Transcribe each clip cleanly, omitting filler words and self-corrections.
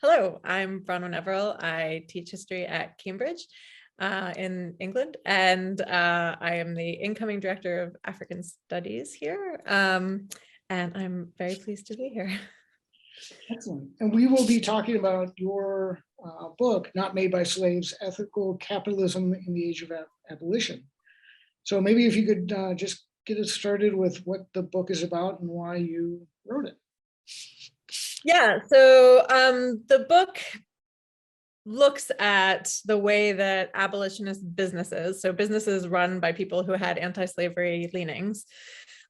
Hello, I'm Bronwen Everill. I teach history at Cambridge in England, and I am the incoming director of African Studies here. And I'm very pleased to be here. Excellent. And we will be talking about your book, Not Made by Slaves, Ethical Capitalism in the Age of Abolition. So maybe if you could just get us started with what the book is about and why you wrote it. Yeah, so the book looks at the way that abolitionist businesses, so businesses run by people who had anti-slavery leanings,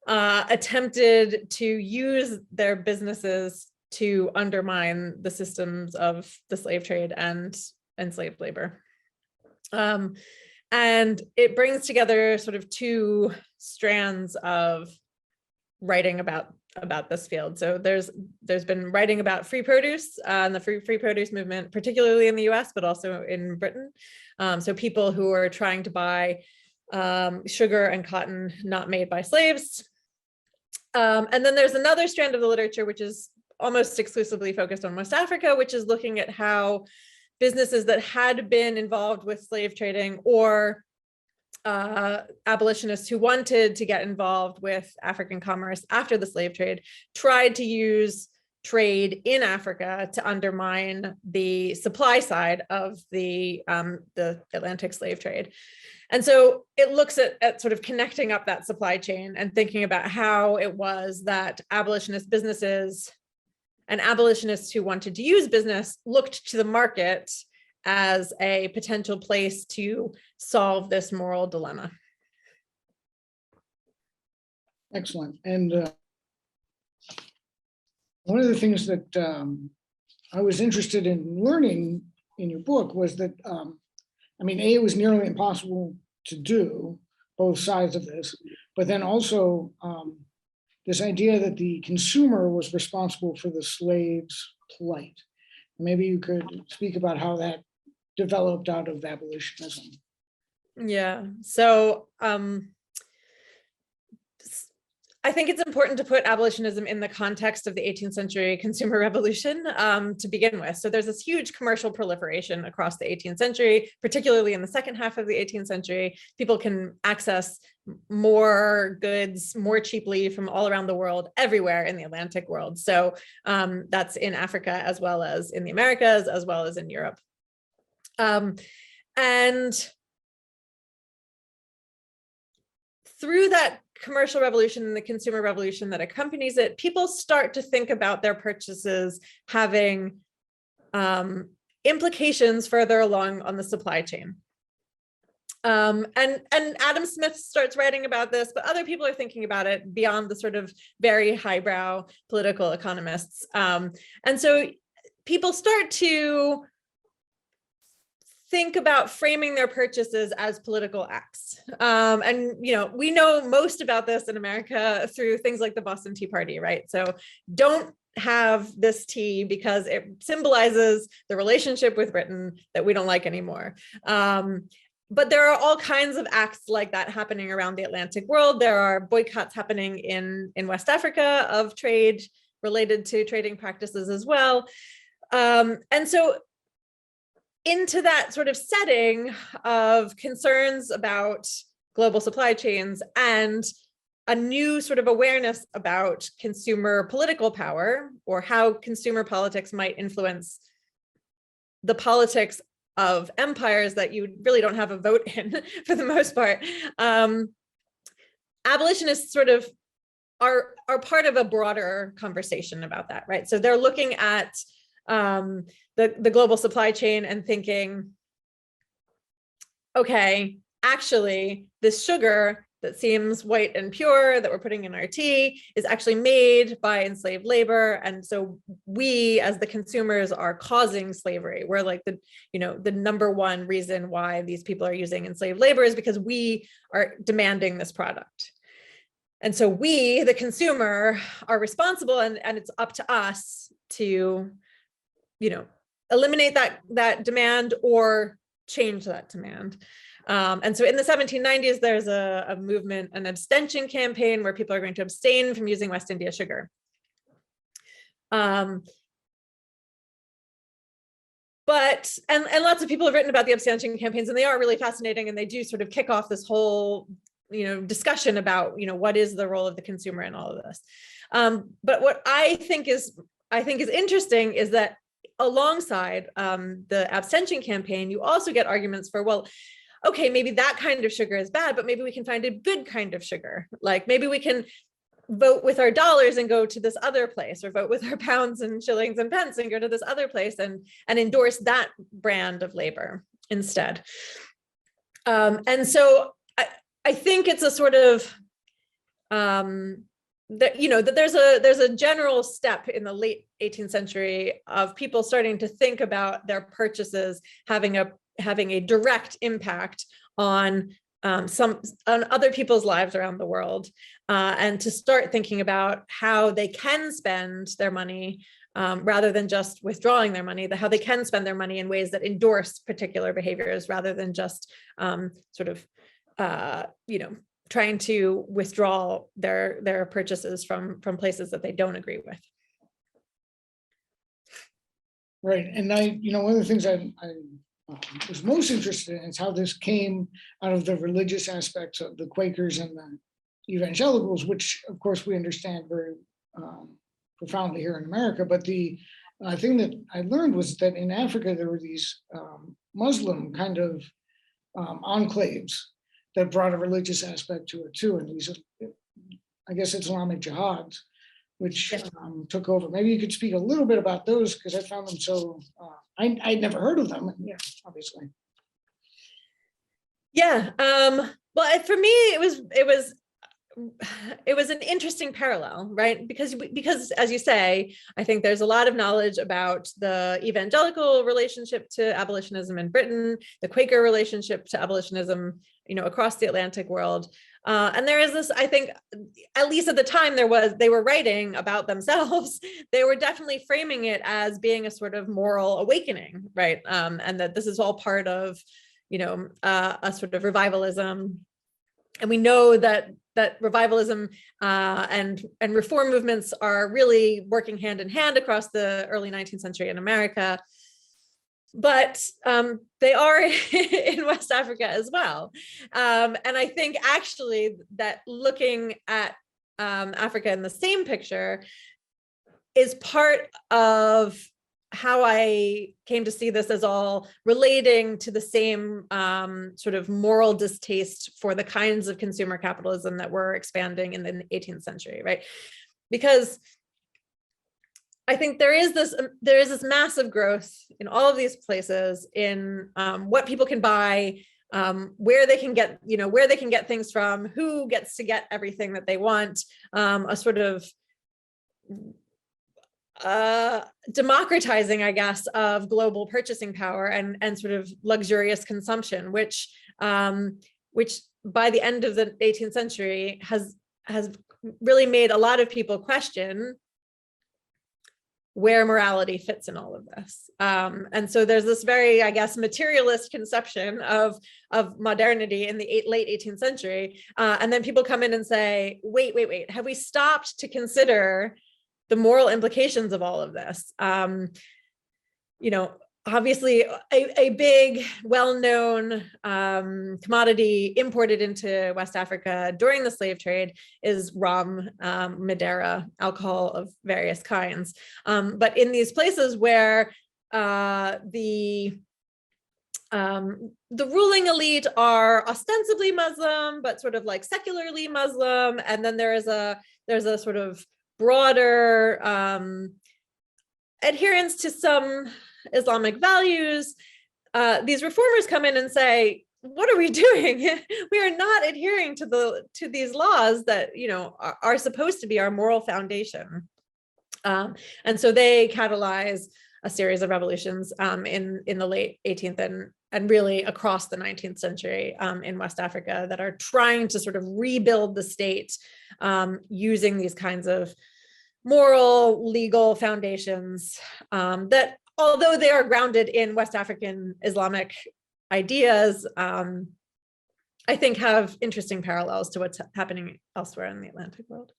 attempted to use their businesses to undermine the systems of the slave trade and enslaved labor. And it brings together sort of two strands of writing about this field. So there's been writing about free produce and the free produce movement, particularly in the US, but also in Britain. So people who are trying to buy sugar and cotton not made by slaves. And then there's another strand of the literature, which is almost exclusively focused on West Africa, which is looking at how businesses that had been involved with slave trading or abolitionists who wanted to get involved with African commerce after the slave trade tried to use trade in Africa to undermine the supply side of the Atlantic slave trade. And so it looks at sort of connecting up that supply chain and thinking about how it was that abolitionist businesses and abolitionists who wanted to use business looked to the market as a potential place to solve this moral dilemma. Excellent. And one of the things that I was interested in learning in your book was that, I mean, it was nearly impossible to do both sides of this, but then also this idea that the consumer was responsible for the slave's plight. Maybe you could speak about how that developed out of abolitionism. Yeah, so I think it's important to put abolitionism in the context of the 18th century consumer revolution to begin with. So there's this huge commercial proliferation across the 18th century, particularly in the second half of the 18th century. People can access more goods more cheaply from all around the world, everywhere in the Atlantic world. So that's in Africa, as well as in the Americas, as well as in Europe. And through that commercial revolution and the consumer revolution that accompanies it, people start to think about their purchases having implications further along on the supply chain. And Adam Smith starts writing about this, but other people are thinking about it beyond the sort of very highbrow political economists. And so people start to think about framing their purchases as political acts. And, we know most about this in America through things like the Boston Tea Party, right? So don't have this tea because it symbolizes the relationship with Britain that we don't like anymore. But there are all kinds of acts like that happening around the Atlantic world. There are boycotts happening in West Africa of trade related to trading practices as well. And so into that sort of setting of concerns about global supply chains and a new sort of awareness about consumer political power, or how consumer politics might influence the politics of empires that you really don't have a vote in for the most part, abolitionists sort of are part of a broader conversation about that, right? So they're looking at the global supply chain and thinking, okay, actually, this sugar that seems white and pure that we're putting in our tea is actually made by enslaved labor. And so we, as the consumers, are causing slavery. We're like the number one reason why these people are using enslaved labor is because we are demanding this product. And so we, the consumer, are responsible, and it's up to us to eliminate that demand or change that demand. And so in the 1790s, there's a movement, an abstention campaign where people are going to abstain from using West India sugar. But, and lots of people have written about the abstention campaigns, and they are really fascinating, and they do sort of kick off this whole, discussion about, what is the role of the consumer in all of this. But what I think is interesting is that alongside the abstention campaign, you also get arguments for, well, okay, maybe that kind of sugar is bad, but maybe we can find a good kind of sugar. Like maybe we can vote with our dollars and go to this other place, or vote with our pounds and shillings and pence and go to this other place and endorse that brand of labor instead. And so I think it's a sort of that there's a general step in the late 18th century of people starting to think about their purchases having a direct impact on other people's lives around the world, and to start thinking about how they can spend their money rather than just withdrawing their money, how they can spend their money in ways that endorse particular behaviors rather than just trying to withdraw their purchases from places that they don't agree with. Right, and one of the things I was most interested in is how this came out of the religious aspects of the Quakers and the evangelicals, which of course we understand very profoundly here in America. But the thing that I learned was that in Africa there were these Muslim kind of enclaves that brought a religious aspect to it too, and these, I guess, Islamic jihads, which took over. Maybe you could speak a little bit about those, because I found them so, I'd never heard of them, and obviously. Yeah, well, for me, it was an interesting parallel, right? Because as you say, I think there's a lot of knowledge about the evangelical relationship to abolitionism in Britain, the Quaker relationship to abolitionism, across the Atlantic world. And there is this, I think, at least at the time they were writing about themselves, they were definitely framing it as being a sort of moral awakening, right? And that this is all part of, a sort of revivalism. And we know that revivalism and reform movements are really working hand in hand across the early 19th century in America. But they are in West Africa as well. And I think actually that looking at Africa in the same picture is part of how I came to see this as all relating to the same sort of moral distaste for the kinds of consumer capitalism that were expanding in the 18th century, right? Because I think there is this massive growth in all of these places in what people can buy, where they can get things from, who gets to get everything that they want, a sort of democratizing, I guess, of global purchasing power and sort of luxurious consumption, which by the end of the 18th century has really made a lot of people question where morality fits in all of this. And so there's this very, I guess, materialist conception of modernity in the late 18th century. And then people come in and say, wait, have we stopped to consider the moral implications of all of this? Obviously a big, well-known commodity imported into West Africa during the slave trade is rum, Madeira, alcohol of various kinds. But in these places where the ruling elite are ostensibly Muslim, but sort of like secularly Muslim, and then there's a sort of broader adherence to some Islamic values, these reformers come in and say, what are we doing? We are not adhering to these laws that are supposed to be our moral foundation. And so they catalyze a series of revolutions in the late 18th and really across the 19th century in West Africa that are trying to sort of rebuild the state using these kinds of moral, legal foundations that, although they are grounded in West African Islamic ideas, I think have interesting parallels to what's happening elsewhere in the Atlantic world.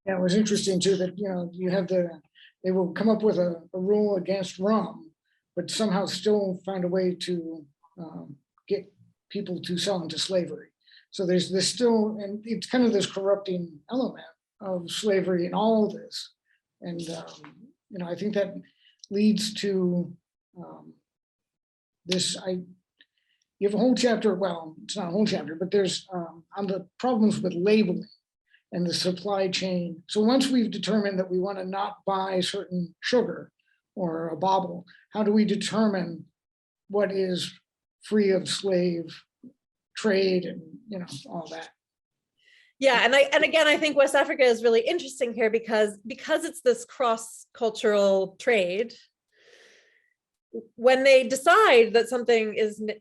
Yeah, it was interesting too that you have they will come up with a rule against rum, but somehow still find a way to get people to sell into slavery. So there's this still, and it's kind of this corrupting element of slavery in all of this. And, I think that leads to this, you have a whole chapter, well, it's not a whole chapter, but there's on the problems with labeling and the supply chain. So once we've determined that we want to not buy certain sugar or a bauble, how do we determine what is free of slave trade and all that? Yeah, and again, I think West Africa is really interesting here because it's this cross-cultural trade. When they decide that something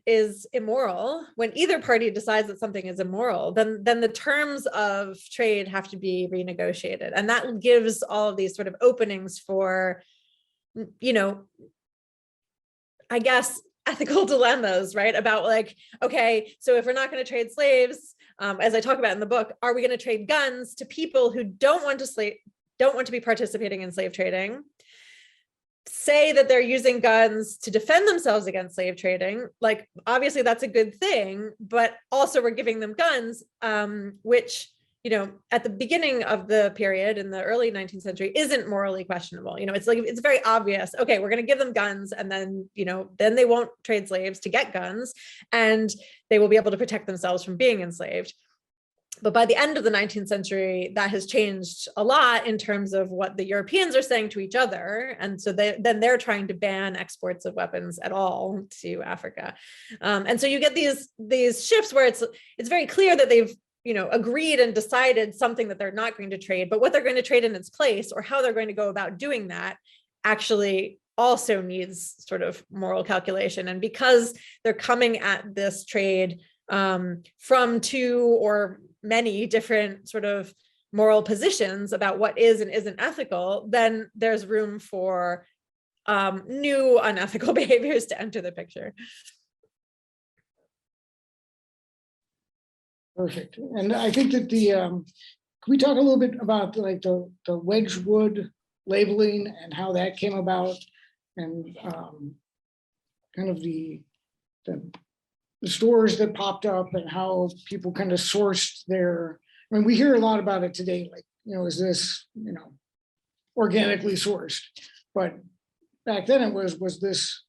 is immoral, when either party decides that something is immoral, then the terms of trade have to be renegotiated, and that gives all of these sort of openings for, I guess, ethical dilemmas, right? About like, okay, so if we're not going to trade slaves, as I talk about in the book, are we going to trade guns to people who don't want to be participating in slave trading, say that they're using guns to defend themselves against slave trading? Like, obviously that's a good thing, but also we're giving them guns, which, at the beginning of the period in the early 19th century isn't morally questionable. It's very obvious. Okay, we're going to give them guns, and then, then they won't trade slaves to get guns, and they will be able to protect themselves from being enslaved. But by the end of the 19th century, that has changed a lot in terms of what the Europeans are saying to each other. And so then they're trying to ban exports of weapons at all to Africa. And so you get these shifts where it's very clear that they've agreed and decided something that they're not going to trade, but what they're going to trade in its place, or how they're going to go about doing that, actually also needs sort of moral calculation. And because they're coming at this trade from two or many different sort of moral positions about what is and isn't ethical, then there's room for new unethical behaviors to enter the picture. Perfect. And I think that can we talk a little bit about like the Wedgewood labeling and how that came about, and kind of the stores that popped up and how people kind of sourced their, I mean, we hear a lot about it today, like, is this, organically sourced? But back then it was this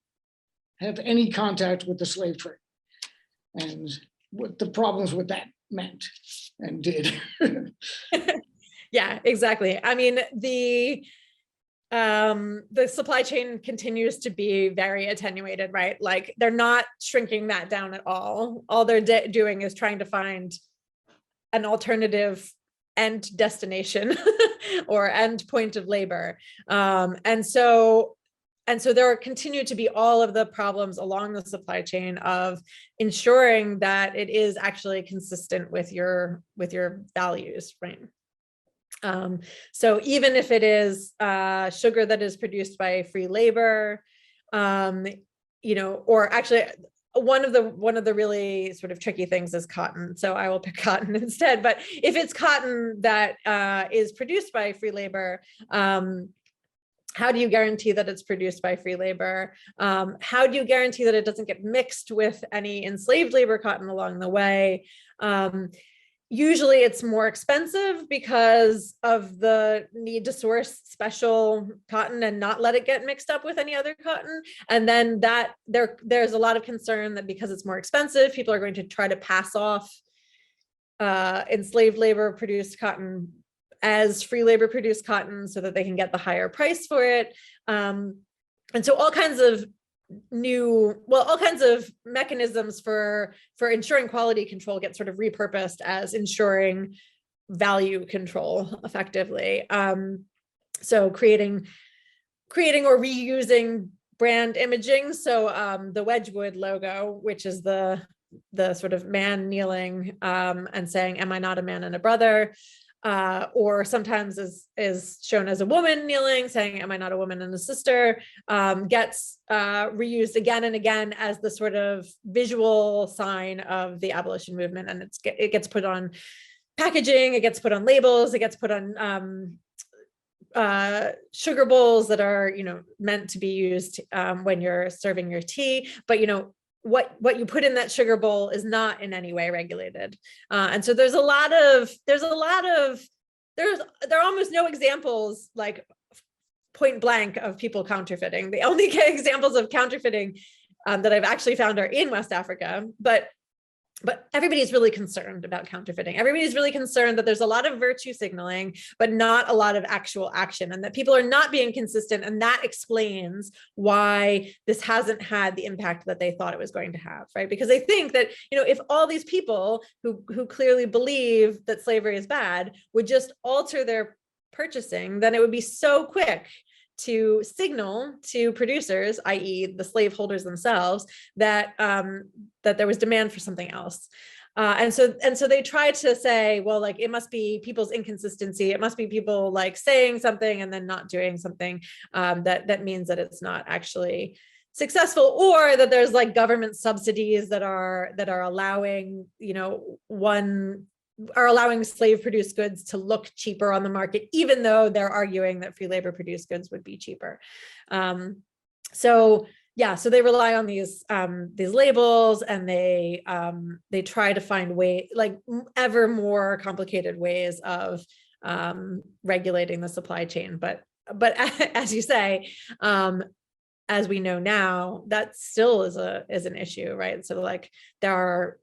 have any contact with the slave trade and what the problems with that meant and did. Yeah, exactly. I mean, the supply chain continues to be very attenuated, right? Like, they're not shrinking that down at all. All they're doing is trying to find an alternative end destination or end point of labor. And so there continue to be all of the problems along the supply chain of ensuring that it is actually consistent with your values, right? So even if it is sugar that is produced by free labor, or actually one of the really sort of tricky things is cotton. So I will pick cotton instead. But if it's cotton that is produced by free labor, how do you guarantee that it's produced by free labor? How do you guarantee that it doesn't get mixed with any enslaved labor cotton along the way? Usually it's more expensive because of the need to source special cotton and not let it get mixed up with any other cotton. And then there's a lot of concern that because it's more expensive, people are going to try to pass off enslaved labor produced cotton as free labor produced cotton so that they can get the higher price for it. And so all kinds of mechanisms for ensuring quality control get sort of repurposed as ensuring value control effectively. So creating or reusing brand imaging. So the Wedgewood logo, which is the sort of man kneeling and saying, "Am I not a man and a brother?" Or sometimes is shown as a woman kneeling, saying, "Am I not a woman and a sister?" Gets reused again and again as the sort of visual sign of the abolition movement, and it gets put on packaging, it gets put on labels, it gets put on sugar bowls that are, meant to be used when you're serving your tea, but what you put in that sugar bowl is not in any way regulated. And so there are almost no examples, like point blank, of people counterfeiting. The only examples of counterfeiting that I've actually found are in West Africa, but everybody's really concerned about counterfeiting. Everybody's really concerned that there's a lot of virtue signaling, but not a lot of actual action, and that people are not being consistent. And that explains why this hasn't had the impact that they thought it was going to have, right? Because they think that, if all these people who clearly believe that slavery is bad would just alter their purchasing, then it would be so quick to signal to producers, i.e. the slaveholders themselves, that that there was demand for something else. And so they try to say, well, like, it must be people's inconsistency. It must be people like saying something and then not doing something that means that it's not actually successful, or that there's like government subsidies that are allowing, are allowing slave produced goods to look cheaper on the market, even though they're arguing that free labor produced goods would be cheaper. So they rely on these labels, and they try to find ever more complicated ways of regulating the supply chain. But as you say, as we know now, that still is an issue, right? So like there are,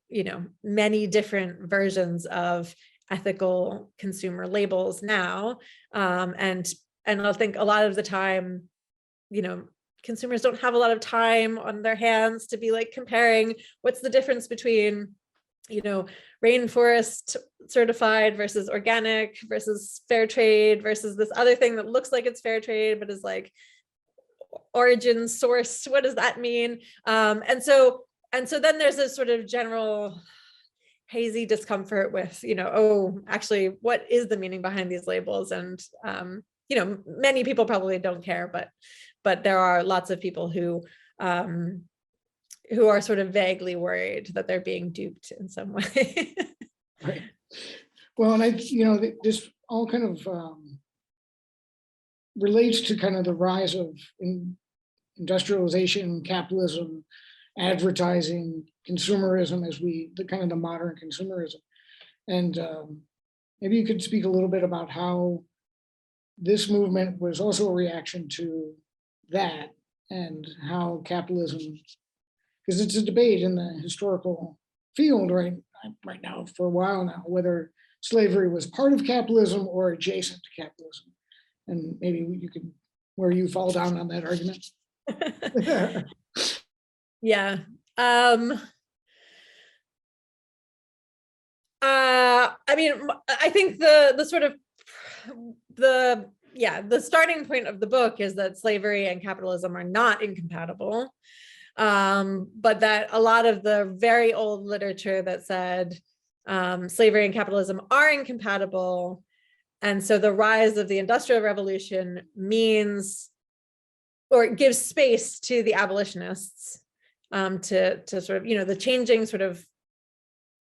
many different versions of ethical consumer labels now. And I think a lot of the time, consumers don't have a lot of time on their hands to be like comparing what's the difference between, rainforest certified versus organic versus fair trade versus this other thing that looks like it's fair trade, but is like origin source. What does that mean? And so then there's a sort of general hazy discomfort with, actually, what is the meaning behind these labels? And, many people probably don't care, but there are lots of people who are sort of vaguely worried that they're being duped in some way. Right. Well, and this all kind of relates to kind of the rise of industrialization, capitalism, advertising, consumerism, as the kind of the modern consumerism. And maybe you could speak a little bit about how this movement was also a reaction to that, and how capitalism, because it's a debate in the historical field right now for a while now, whether slavery was part of capitalism or adjacent to capitalism. And maybe you could, where you fall down on that argument. Yeah. I mean, I think the sort of the starting point of the book is that slavery and capitalism are not incompatible, but that a lot of the very old literature that said slavery and capitalism are incompatible. And so the rise of the Industrial Revolution means, or it gives space to the abolitionists to sort of, the changing sort of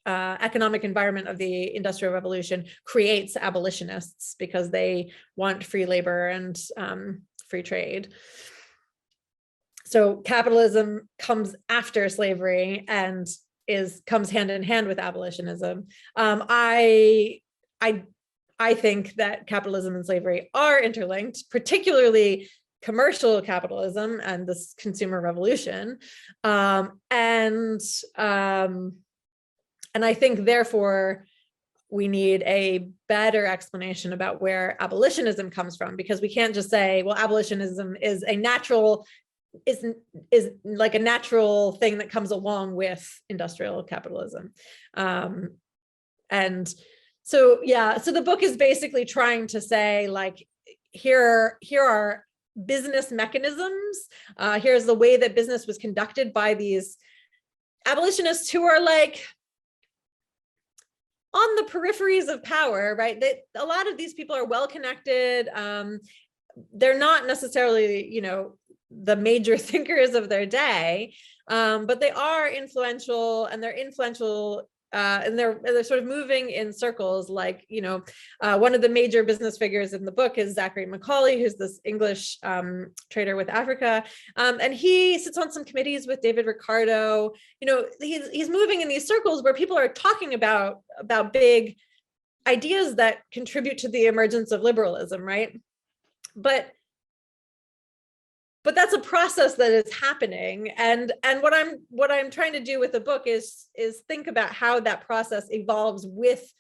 economic environment of the Industrial Revolution creates abolitionists because they want free labor and free trade. So capitalism comes after slavery and comes hand in hand with abolitionism. I think that capitalism and slavery are interlinked, particularly commercial capitalism and this consumer revolution. And I think, therefore, we need a better explanation about where abolitionism comes from, because we can't just say, well, abolitionism is like a natural thing that comes along with industrial capitalism. And so the book is basically trying to say, like, here are business mechanisms. Here's the way that business was conducted by these abolitionists who are like on the peripheries of power, right? A lot of these people are well connected. They're not necessarily, the major thinkers of their day, but they are influential, and they're influential and they're sort of moving in circles. Like, one of the major business figures in the book is Zachary Macaulay, who's this English trader with Africa, and he sits on some committees with David Ricardo. He's moving in these circles where people are talking about big ideas that contribute to the emergence of liberalism, right? But that's a process that is happening, and what I'm trying to do with the book is think about how that process evolves with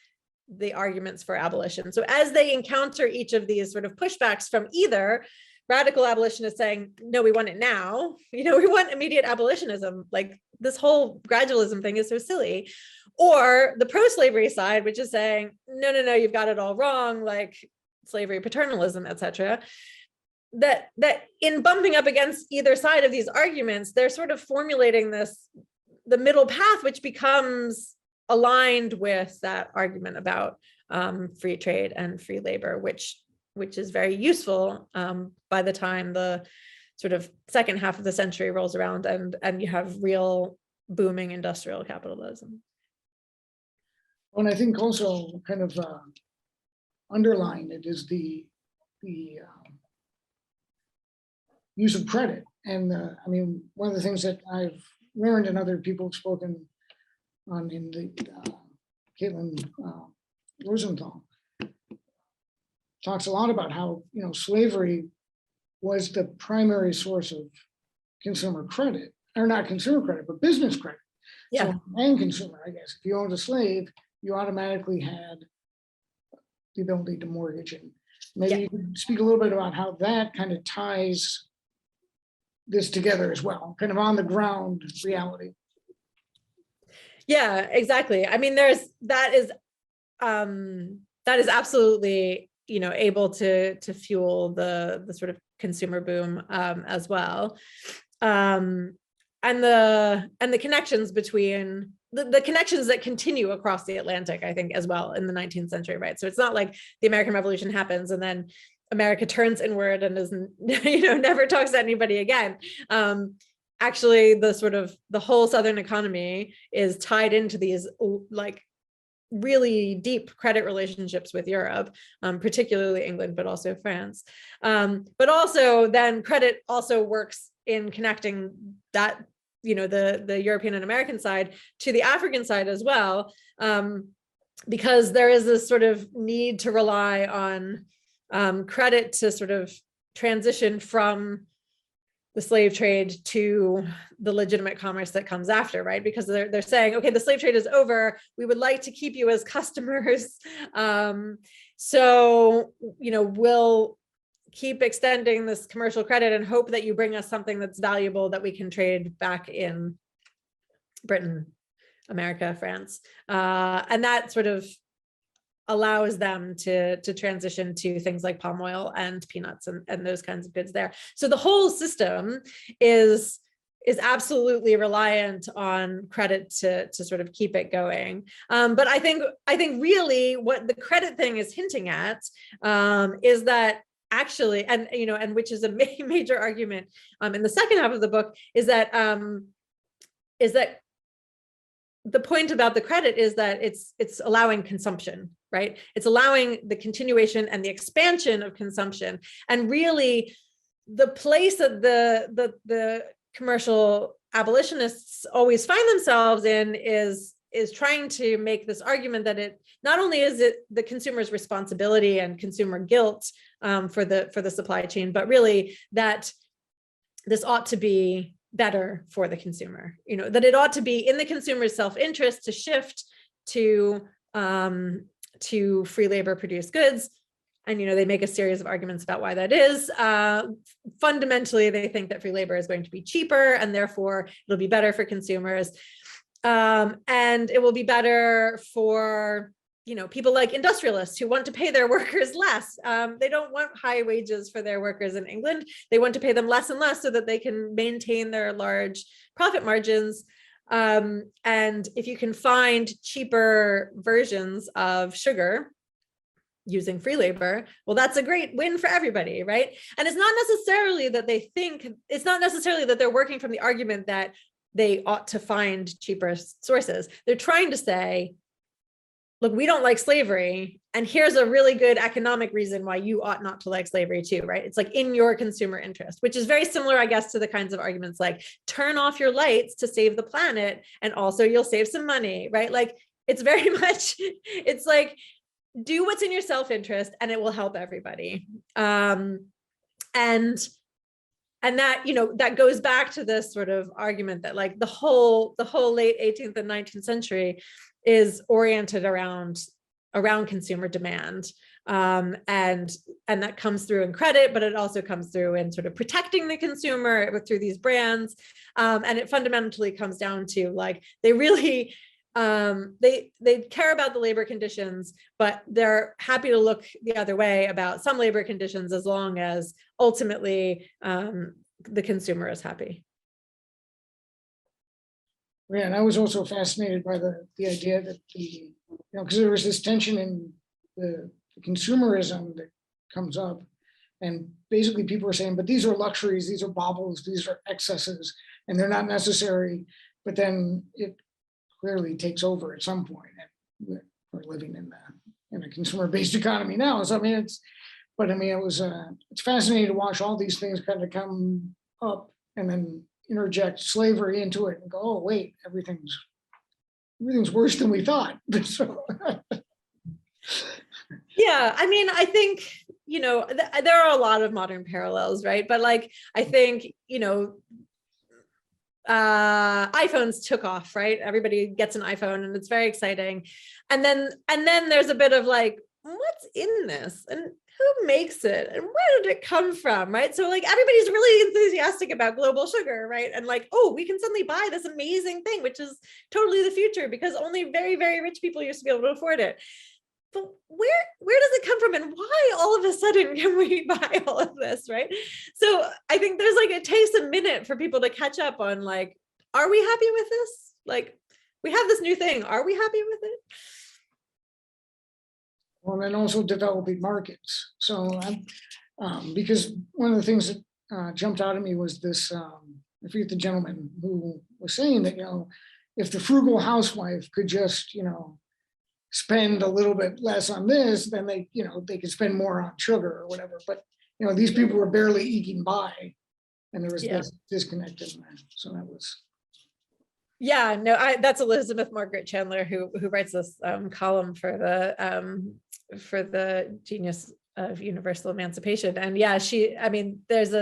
the arguments for abolition. So as they encounter each of these sort of pushbacks from either radical abolitionists saying, no, we want it now, we want immediate abolitionism, like this whole gradualism thing is so silly, or the pro-slavery side, which is saying, no, you've got it all wrong, like slavery, paternalism, etc. That in bumping up against either side of these arguments, they're sort of formulating the middle path, which becomes aligned with that argument about free trade and free labor, which is very useful by the time the sort of second half of the century rolls around and you have real booming industrial capitalism. And I think also kind of underlying it is the use of credit. And one of the things that I've learned and other people have spoken on in the Caitlin Rosenthal talks a lot about how, slavery was the primary source of consumer credit, or not consumer credit, but business credit. Yeah. So, and consumer, I guess. If you owned a slave, you automatically had the ability to mortgage. And maybe you could speak a little bit about how that kind of ties this together as well, kind of on the ground reality. Yeah, exactly. I mean, that is absolutely, able to fuel the sort of consumer boom as well. And the connections between the connections that continue across the Atlantic, I think, as well in the 19th century, right? So it's not like the American Revolution happens and then America turns inward and doesn't, never talks to anybody again. Actually, the whole Southern economy is tied into these like really deep credit relationships with Europe, particularly England, but also France. But also then credit also works in connecting that, the European and American side to the African side as well, because there is this sort of need to rely on credit to sort of transition from the slave trade to the legitimate commerce that comes after, right? Because they're saying, okay, the slave trade is over. We would like to keep you as customers. So, we'll keep extending this commercial credit and hope that you bring us something that's valuable that we can trade back in Britain, America, France. And that sort of allows them to transition to things like palm oil and peanuts and those kinds of goods there. So the whole system is absolutely reliant on credit to sort of keep it going. But I think really what the credit thing is hinting at is that actually, and which is a major argument in the second half of the book, is that the point about the credit is that it's allowing consumption, right? It's allowing the continuation and the expansion of consumption. And really the place that the commercial abolitionists always find themselves in is trying to make this argument that it not only is it the consumer's responsibility and consumer guilt for the supply chain, but really that this ought to be better for the consumer, that it ought to be in the consumer's self-interest to shift to free labor produced goods. And, they make a series of arguments about why that is. Fundamentally, they think that free labor is going to be cheaper and therefore it'll be better for consumers. And it will be better for, people like industrialists who want to pay their workers less. They don't want high wages for their workers in England. They want to pay them less and less so that they can maintain their large profit margins. And if you can find cheaper versions of sugar using free labor, well, that's a great win for everybody, right? And it's not necessarily that they're working from the argument that they ought to find cheaper sources. They're trying to say, look, we don't like slavery, and here's a really good economic reason why you ought not to like slavery too, right? It's like in your consumer interest, which is very similar, I guess, to the kinds of arguments like turn off your lights to save the planet, and also you'll save some money, right? Like it's very much, it's like, do what's in your self-interest and it will help everybody. And that, that goes back to this sort of argument that like the whole late 18th and 19th century is oriented around consumer demand. And that comes through in credit, but it also comes through in sort of protecting the consumer through these brands. And it fundamentally comes down to like, they really, they care about the labor conditions, but they're happy to look the other way about some labor conditions as long as ultimately the consumer is happy. Yeah, and I was also fascinated by the idea that because there was this tension in the consumerism that comes up, and basically people are saying, but these are luxuries, these are baubles, these are excesses, and they're not necessary. But then it clearly takes over at some point, and we're living in a consumer-based economy now. So I mean, it's fascinating to watch all these things kind of come up and then interject slavery into it and go, oh wait, everything's worse than we thought. So yeah, I mean, I think there are a lot of modern parallels, right? But like, I think iPhones took off, right? Everybody gets an iPhone and it's very exciting, and then there's a bit of like, what's in this and who makes it and where did it come from, right? So like everybody's really enthusiastic about global sugar, right? And like, oh, we can suddenly buy this amazing thing, which is totally the future because only very, very rich people used to be able to afford it. But where does it come from, and why all of a sudden can we buy all of this, right? So I think there's like, it takes a minute for people to catch up on like, are we happy with this? Like, we have this new thing, are we happy with it? Well, and also developing markets. So because one of the things that jumped out at me was this, I forget the gentleman who was saying that, if the frugal housewife could just, spend a little bit less on this, then they could spend more on sugar or whatever. But, these people were barely eking by, and there was this disconnect in there. So that was. Yeah, no, that's Elizabeth Margaret Chandler who writes this column for the Genius of Universal Emancipation. And yeah, there's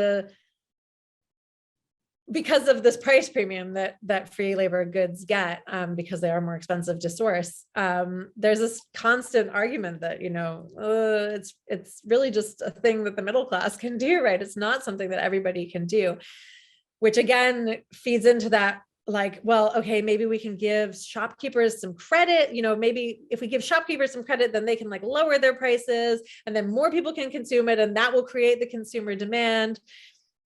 because of this price premium that free labor goods get, because they are more expensive to source, there's this constant argument that it's really just a thing that the middle class can do, right? It's not something that everybody can do, which again feeds into that, like, well, okay, maybe we can give shopkeepers some credit, maybe if we give shopkeepers some credit, then they can like lower their prices and then more people can consume it, and that will create the consumer demand.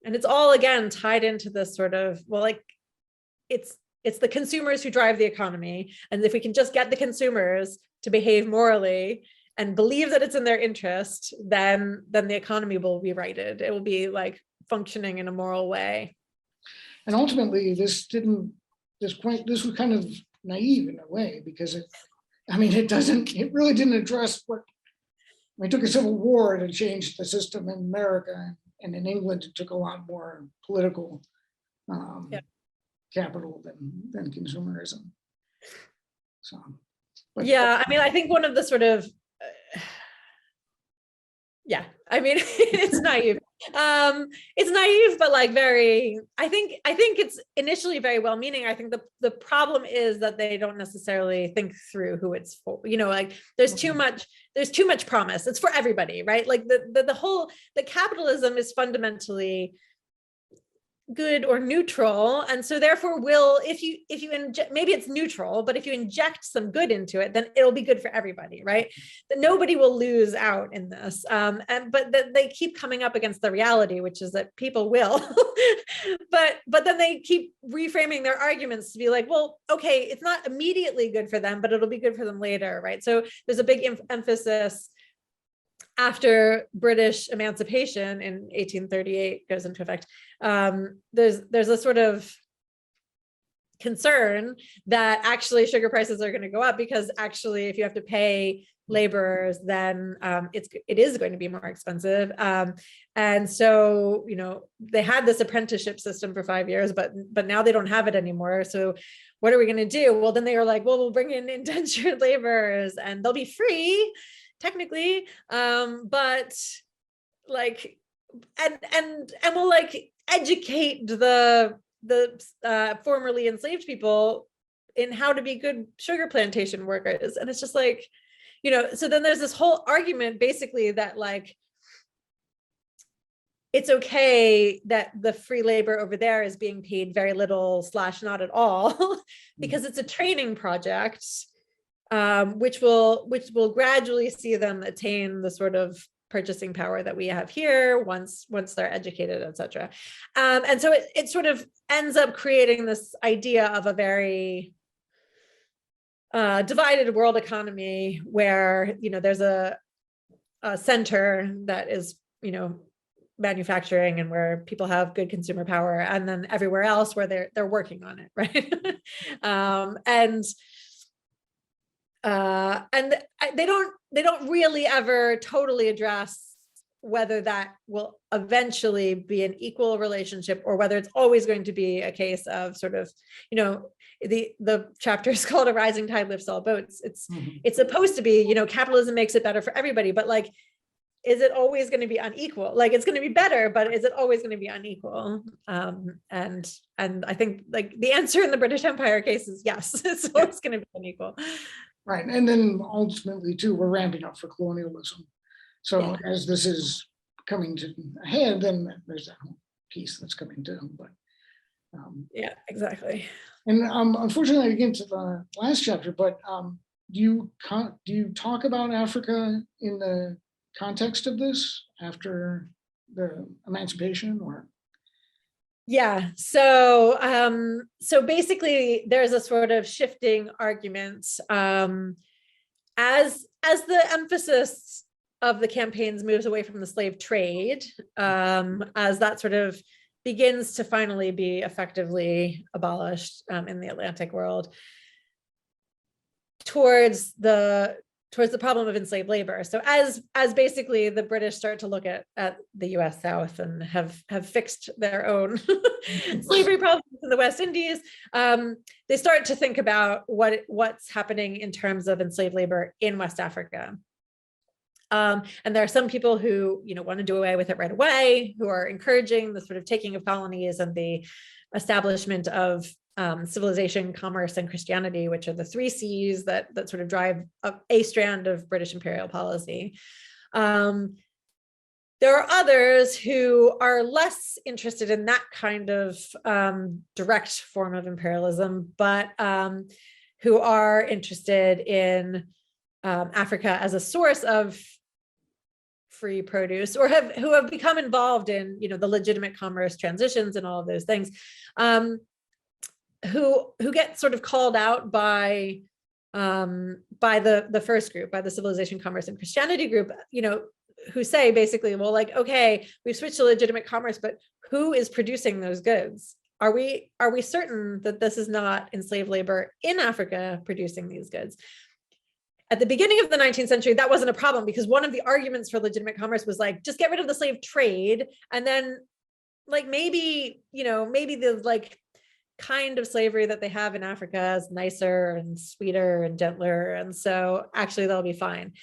And it's all again tied into this sort of, well, like it's the consumers who drive the economy, and if we can just get the consumers to behave morally and believe that it's in their interest, then the economy will be righted. It will be like functioning in a moral way. And ultimately, this was kind of naive in a way, because it really didn't address it took a civil war to change the system in America, and in England it took a lot more political capital than consumerism. So, yeah, I think one of the sort of, it's naive. It's naive, but like very, I think it's initially very well-meaning. I think the problem is that they don't necessarily think through who it's for. Like there's too much promise. It's for everybody, right? Like the capitalism is fundamentally good or neutral, and so therefore if you inject, maybe it's neutral, but if you inject some good into it, then it'll be good for everybody, right? That nobody will lose out in this, but they keep coming up against the reality, which is that people will but then they keep reframing their arguments to be like, well, okay, it's not immediately good for them, but it'll be good for them later, right? So there's a big emphasis after British emancipation in 1838 goes into effect. There's a sort of concern that actually sugar prices are going to go up, because actually if you have to pay laborers, then it is going to be more expensive. And so, they had this apprenticeship system for 5 years, but now they don't have it anymore. So what are we going to do? Well, then they were like, well, we'll bring in indentured laborers and they'll be free technically. But like, and we'll like educate the formerly enslaved people in how to be good sugar plantation workers. And it's just like, so then there's this whole argument basically that like, it's okay that the free labor over there is being paid very little / not at all, because it's a training project, which will gradually see them attain the sort of purchasing power that we have here once they're educated, etc. And so it sort of ends up creating this idea of a very divided world economy where there's a center that is manufacturing and where people have good consumer power, and then everywhere else where they're working on it, right? And they don't really ever totally address whether that will eventually be an equal relationship, or whether it's always going to be a case of sort of, the chapter is called "A Rising Tide Lifts All Boats." It's supposed to be, capitalism makes it better for everybody, but like, is it always going to be unequal? Like, it's going to be better, but is it always going to be unequal? And I think like the answer in the British Empire case is yes, it's always going to be unequal. Right, and then ultimately too, we're ramping up for colonialism. So as this is coming to a head, then there's that whole piece that's coming to. But yeah, exactly. And unfortunately, I get to the last chapter, but do you talk about Africa in the context of this after the emancipation, or? Yeah, so basically there's a sort of shifting argument as the emphasis of the campaigns moves away from the slave trade, as that sort of begins to finally be effectively abolished in the Atlantic world, towards the problem of enslaved labor. So as basically the British start to look at the US South and have fixed their own slavery problems in the West Indies, they start to think about what's happening in terms of enslaved labor in West Africa. And there are some people who want to do away with it right away, who are encouraging the sort of taking of colonies and the establishment of civilization, commerce, and Christianity, which are the 3 C's that sort of drive a strand of British imperial policy. There are others who are less interested in that kind of direct form of imperialism, but who are interested in Africa as a source of free produce, or who have become involved in the legitimate commerce transitions and all of those things, who get sort of called out by the first group, by the civilization, commerce, and Christianity group, who say basically, well, like, okay, we've switched to legitimate commerce, but who is producing those goods? Are we certain that this is not enslaved labor in Africa producing these goods? At the beginning of the 19th century, that wasn't a problem, because one of the arguments for legitimate commerce was like, just get rid of the slave trade, and then like maybe the like kind of slavery that they have in Africa is nicer and sweeter and gentler, and so actually they'll be fine.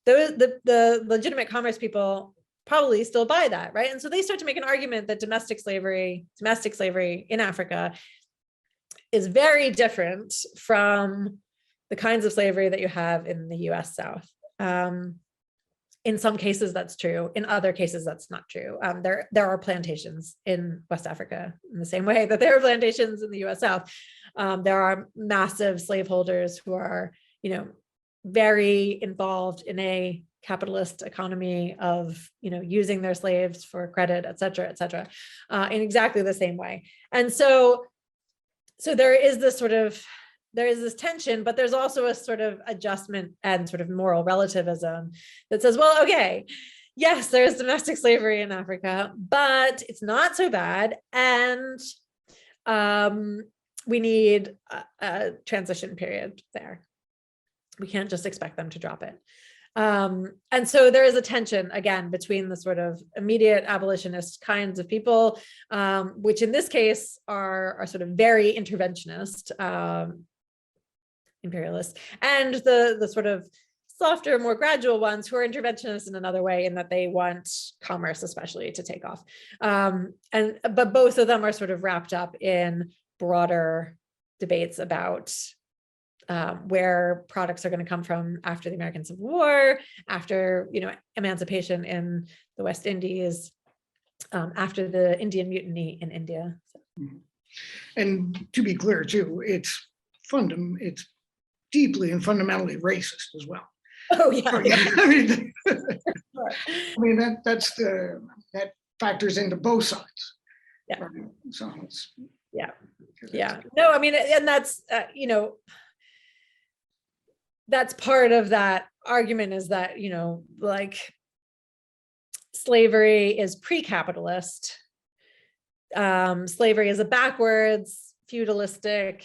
The legitimate commerce people probably still buy that, right? And so they start to make an argument that domestic slavery in Africa is very different from the kinds of slavery that you have in the US South. In some cases that's true. In other cases that's not true. There are plantations in West Africa in the same way that there are plantations in the US South. There are massive slaveholders who are, very involved in a capitalist economy of, using their slaves for credit, et cetera, in exactly the same way. And so there is this tension, but there's also a sort of adjustment and sort of moral relativism that says, well, okay, yes, there's domestic slavery in Africa, but it's not so bad. And we need a transition period there. We can't just expect them to drop it. And so there is a tension, again, between the sort of immediate abolitionist kinds of people, which in this case are sort of very interventionist, imperialist, and the sort of softer, more gradual ones who are interventionists in another way, in that they want commerce especially to take off. But both of them are sort of wrapped up in broader debates about where products are going to come from after the American Civil War, after, you know, emancipation in the West Indies, after the Indian Mutiny in India. So. And to be clear too, it's deeply and fundamentally racist as well. Oh yeah. I mean that factors into both sides. Yeah. Right? So it's, yeah. No, I mean, and that's you know, that's part of that argument, is that, you know, like slavery is pre-capitalist. Slavery is a backwards feudalistic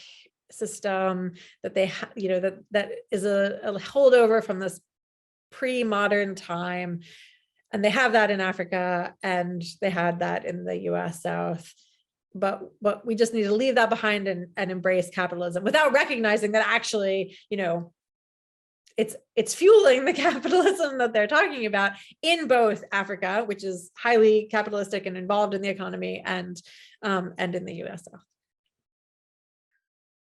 system that they, you know, that is a holdover from this pre-modern time, and they have that in Africa, and they had that in the US South. But we just need to leave that behind and embrace capitalism, without recognizing that actually, you know, it's fueling the capitalism that they're talking about in both Africa, which is highly capitalistic and involved in the economy, and in the US South.